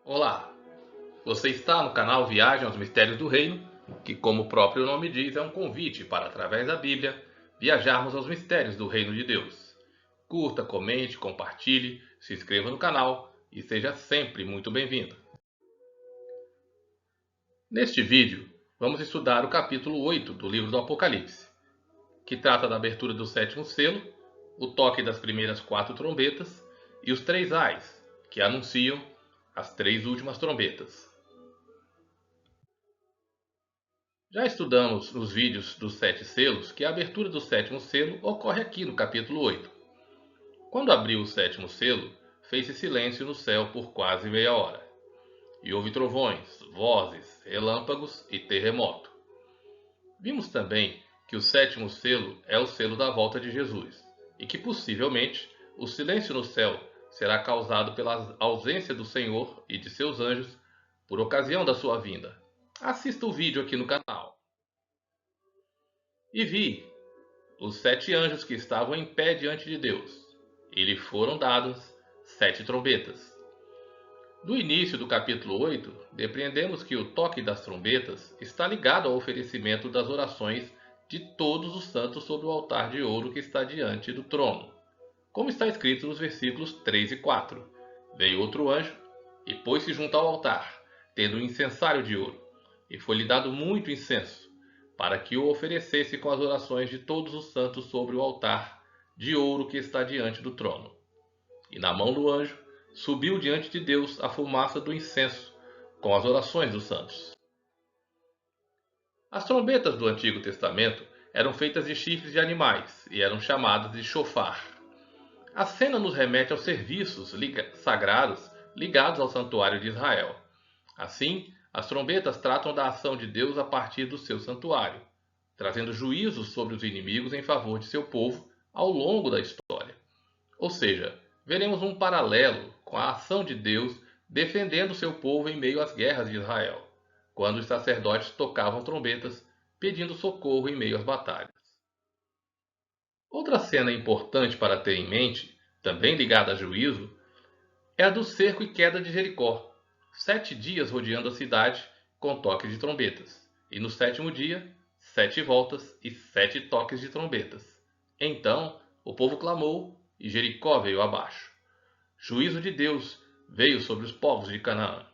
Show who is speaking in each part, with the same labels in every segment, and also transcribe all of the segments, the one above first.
Speaker 1: Olá, você está no canal Viagem aos Mistérios do Reino, que, como o próprio nome diz, é um convite para, através da Bíblia, viajarmos aos mistérios do Reino de Deus. Curta, comente, compartilhe, se inscreva no canal e seja sempre muito bem-vindo. Neste vídeo, vamos estudar o capítulo 8 do livro do Apocalipse, que trata da abertura do sétimo selo, o toque das primeiras 4 trombetas e os 3 ais, que anunciam as 3 últimas trombetas. Já estudamos nos vídeos dos 7 selos que a abertura do sétimo selo ocorre aqui no capítulo 8. Quando abriu o sétimo selo, fez-se silêncio no céu por quase meia hora. E houve trovões, vozes, relâmpagos e terremoto. Vimos também que o sétimo selo é o selo da volta de Jesus, e que possivelmente o silêncio no céu será causado pela ausência do Senhor e de seus anjos por ocasião da sua vinda. Assista o vídeo aqui no canal. E vi os 7 anjos que estavam em pé diante de Deus, e lhe foram dadas 7 trombetas. Do início do capítulo 8, depreendemos que o toque das trombetas está ligado ao oferecimento das orações de todos os santos sobre o altar de ouro que está diante do trono. Como está escrito nos versículos 3 e 4. Veio outro anjo e pôs-se junto ao altar, tendo um incensário de ouro, e foi-lhe dado muito incenso, para que o oferecesse com as orações de todos os santos sobre o altar de ouro que está diante do trono. E na mão do anjo subiu diante de Deus a fumaça do incenso, com as orações dos santos. As trombetas do Antigo Testamento eram feitas de chifres de animais e eram chamadas de shofar. A cena nos remete aos serviços sagrados ligados ao santuário de Israel. Assim, as trombetas tratam da ação de Deus a partir do seu santuário, trazendo juízos sobre os inimigos em favor de seu povo ao longo da história. Ou seja, veremos um paralelo com a ação de Deus defendendo seu povo em meio às guerras de Israel, quando os sacerdotes tocavam trombetas pedindo socorro em meio às batalhas. Outra cena importante para ter em mente, também ligada a juízo, é a do cerco e queda de Jericó. 7 dias rodeando a cidade com toques de trombetas, e no sétimo dia, 7 voltas e 7 toques de trombetas. Então o povo clamou e Jericó veio abaixo. Juízo de Deus veio sobre os povos de Canaã.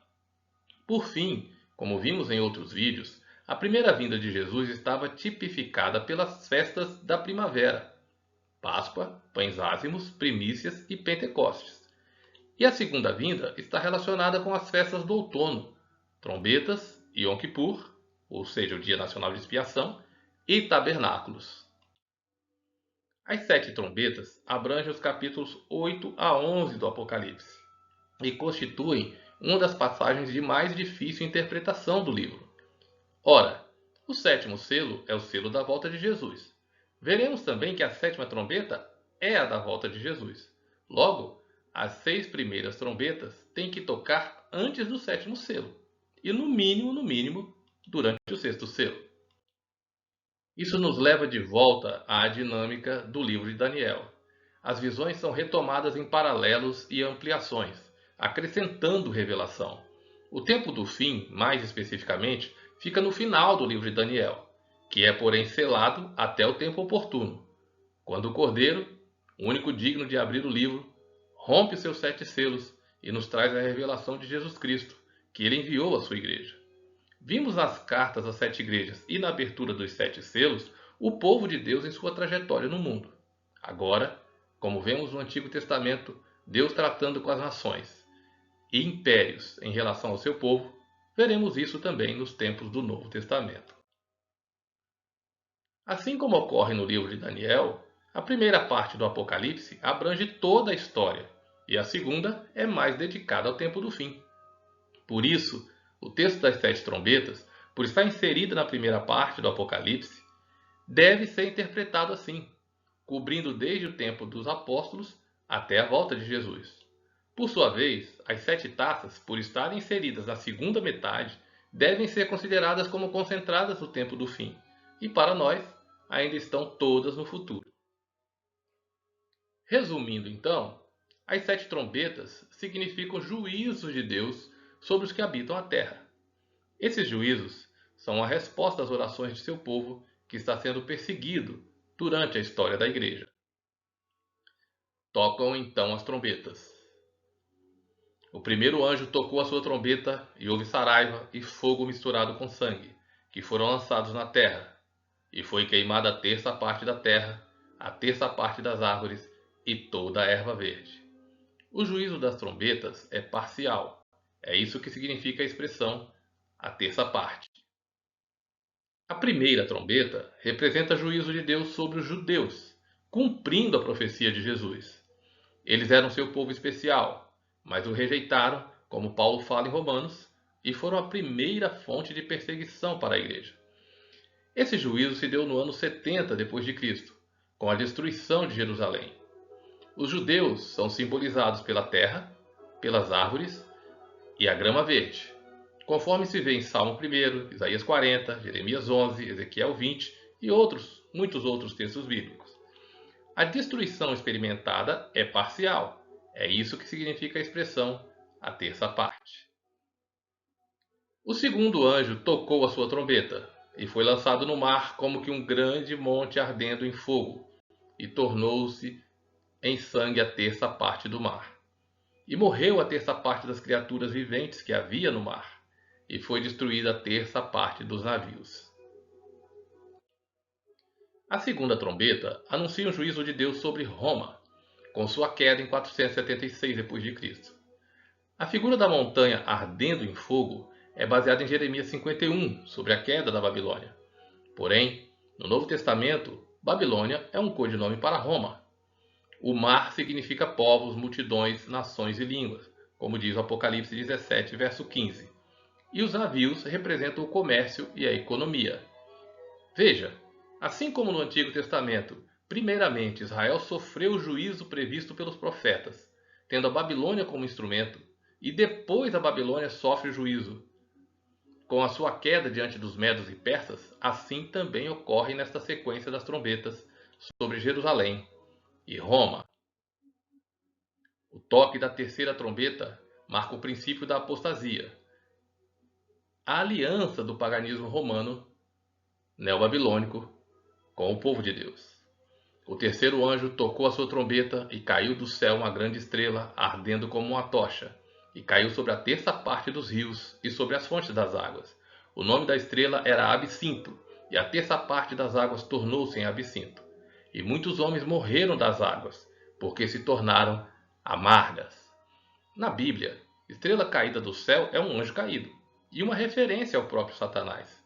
Speaker 1: Por fim, como vimos em outros vídeos, a primeira vinda de Jesus estava tipificada pelas festas da primavera: Páscoa, Pães Ázimos, Primícias e Pentecostes. E a segunda vinda está relacionada com as festas do outono, trombetas, Yom Kippur, ou seja, o Dia Nacional de Expiação, e tabernáculos. As 7 trombetas abrangem os capítulos 8 a 11 do Apocalipse e constituem uma das passagens de mais difícil interpretação do livro. Ora, o sétimo selo é o selo da volta de Jesus. Veremos também que a sétima trombeta é a da volta de Jesus. Logo, as 6 primeiras trombetas têm que tocar antes do sétimo selo, e no mínimo, durante o sexto selo. Isso nos leva de volta à dinâmica do livro de Daniel. As visões são retomadas em paralelos e ampliações, acrescentando revelação. O tempo do fim, mais especificamente, fica no final do livro de Daniel, que é, porém, selado até o tempo oportuno, quando o Cordeiro, o único digno de abrir o livro, rompe os seus 7 selos e nos traz a revelação de Jesus Cristo, que ele enviou à sua igreja. Vimos nas cartas às 7 igrejas e na abertura dos 7 selos o povo de Deus em sua trajetória no mundo. Agora, como vemos no Antigo Testamento, Deus tratando com as nações e impérios em relação ao seu povo, veremos isso também nos tempos do Novo Testamento. Assim como ocorre no livro de Daniel, a primeira parte do Apocalipse abrange toda a história e a segunda é mais dedicada ao tempo do fim. Por isso, o texto das 7 trombetas, por estar inserido na primeira parte do Apocalipse, deve ser interpretado assim, cobrindo desde o tempo dos apóstolos até a volta de Jesus. Por sua vez, as 7 taças, por estarem inseridas na segunda metade, devem ser consideradas como concentradas no tempo do fim, e para nós, ainda estão todas no futuro. Resumindo então, as 7 trombetas significam juízos de Deus sobre os que habitam a terra. Esses juízos são a resposta às orações de seu povo que está sendo perseguido durante a história da igreja. Tocam então as trombetas. O primeiro anjo tocou a sua trombeta e houve saraiva e fogo misturado com sangue, que foram lançados na terra. E foi queimada a terça parte da terra, a terça parte das árvores e toda a erva verde. O juízo das trombetas é parcial. É isso que significa a expressão a terça parte. A primeira trombeta representa o juízo de Deus sobre os judeus, cumprindo a profecia de Jesus. Eles eram seu povo especial, mas o rejeitaram, como Paulo fala em Romanos, e foram a primeira fonte de perseguição para a igreja. Esse juízo se deu no ano 70 depois de Cristo, com a destruição de Jerusalém. Os judeus são simbolizados pela terra, pelas árvores e a grama verde, conforme se vê em Salmo 1, Isaías 40, Jeremias 11, Ezequiel 20 e muitos outros textos bíblicos. A destruição experimentada é parcial. É isso que significa a expressão a terça parte. O segundo anjo tocou a sua trombeta e foi lançado no mar como que um grande monte ardendo em fogo, e tornou-se em sangue a terça parte do mar. E morreu a terça parte das criaturas viventes que havia no mar, e foi destruída a terça parte dos navios. A segunda trombeta anuncia o juízo de Deus sobre Roma, com sua queda em 476 d.C. A figura da montanha ardendo em fogo é baseada em Jeremias 51, sobre a queda da Babilônia. Porém, no Novo Testamento, Babilônia é um codinome para Roma. O mar significa povos, multidões, nações e línguas, como diz o Apocalipse 17, verso 15. E os navios representam o comércio e a economia. Veja, assim como no Antigo Testamento, primeiramente Israel sofreu o juízo previsto pelos profetas, tendo a Babilônia como instrumento, e depois a Babilônia sofre o juízo. Com a sua queda diante dos medos e persas, assim também ocorre nesta sequência das trombetas sobre Jerusalém e Roma. O toque da terceira trombeta marca o princípio da apostasia, a aliança do paganismo romano neobabilônico com o povo de Deus. O terceiro anjo tocou a sua trombeta e caiu do céu uma grande estrela, ardendo como uma tocha, e caiu sobre a terça parte dos rios e sobre as fontes das águas. O nome da estrela era Absinto, e a terça parte das águas tornou-se em absinto. E muitos homens morreram das águas, porque se tornaram amargas. Na Bíblia, estrela caída do céu é um anjo caído, e uma referência ao próprio Satanás.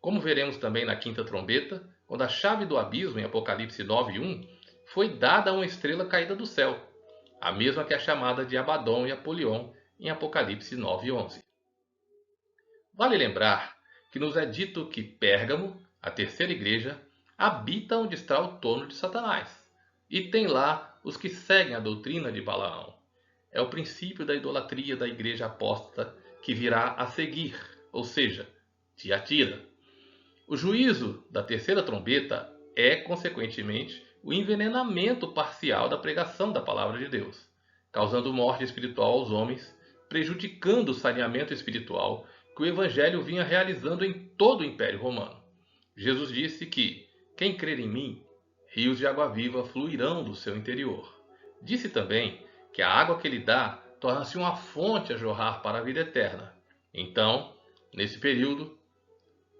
Speaker 1: Como veremos também na quinta trombeta, quando a chave do abismo em Apocalipse 9:1 foi dada a uma estrela caída do céu, a mesma que é chamada de Abaddon e Apolion em Apocalipse 9:11. Vale lembrar que nos é dito que Pérgamo, a terceira igreja, habita onde está o trono de Satanás, e tem lá os que seguem a doutrina de Balaão. É o princípio da idolatria da igreja apóstata que virá a seguir, ou seja, Tiatira. O juízo da terceira trombeta é, consequentemente, o envenenamento parcial da pregação da palavra de Deus, causando morte espiritual aos homens, prejudicando o saneamento espiritual que o Evangelho vinha realizando em todo o Império Romano. Jesus disse que, quem crer em mim, rios de água viva fluirão do seu interior. Disse também que a água que ele dá torna-se uma fonte a jorrar para a vida eterna. Então, nesse período,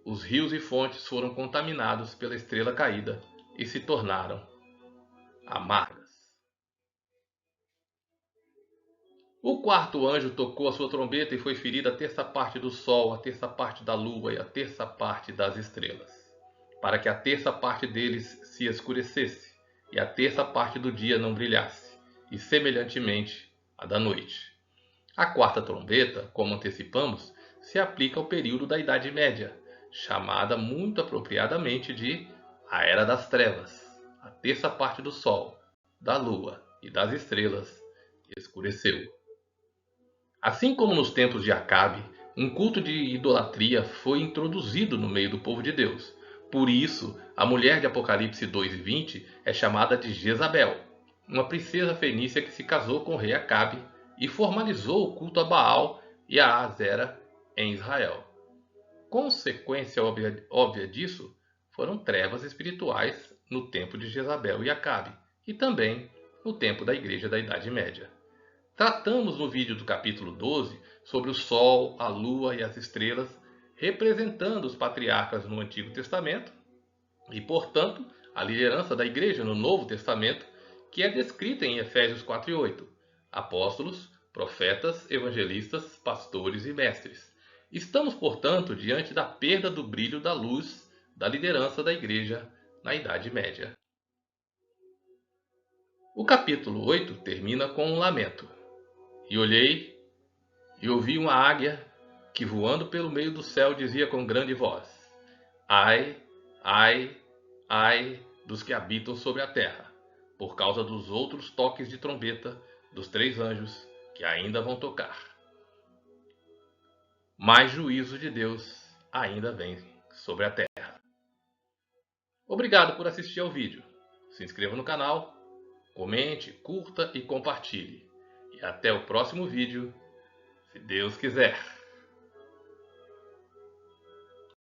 Speaker 1: os rios e fontes foram contaminados pela estrela caída e se tornaram amargas. O quarto anjo tocou a sua trombeta e foi ferida a terça parte do sol, a terça parte da lua e a terça parte das estrelas, para que a terça parte deles se escurecesse e a terça parte do dia não brilhasse, e semelhantemente a da noite. A quarta trombeta, como antecipamos, se aplica ao período da Idade Média, chamada muito apropriadamente de a Era das Trevas. A terça parte do sol, da lua e das estrelas escureceu. Assim como nos tempos de Acabe, um culto de idolatria foi introduzido no meio do povo de Deus. Por isso, a mulher de Apocalipse 2:20 é chamada de Jezabel, uma princesa fenícia que se casou com o rei Acabe e formalizou o culto a Baal e a Azera em Israel. Consequência óbvia disso foram trevas espirituais no tempo de Jezabel e Acabe, e também no tempo da Igreja da Idade Média. Tratamos no vídeo do capítulo 12 sobre o Sol, a Lua e as estrelas, representando os patriarcas no Antigo Testamento e, portanto, a liderança da Igreja no Novo Testamento, que é descrita em Efésios 4 e 8. Apóstolos, profetas, evangelistas, pastores e mestres. Estamos, portanto, diante da perda do brilho da luz da liderança da Igreja na Idade Média. O capítulo 8 termina com um lamento. E olhei e ouvi uma águia que, voando pelo meio do céu, dizia com grande voz: Ai, ai, ai dos que habitam sobre a terra, por causa dos outros toques de trombeta dos 3 anjos que ainda vão tocar. Mais juízo de Deus ainda vem sobre a terra. Obrigado por assistir ao vídeo. Se inscreva no canal, comente, curta e compartilhe. E até o próximo vídeo, se Deus quiser.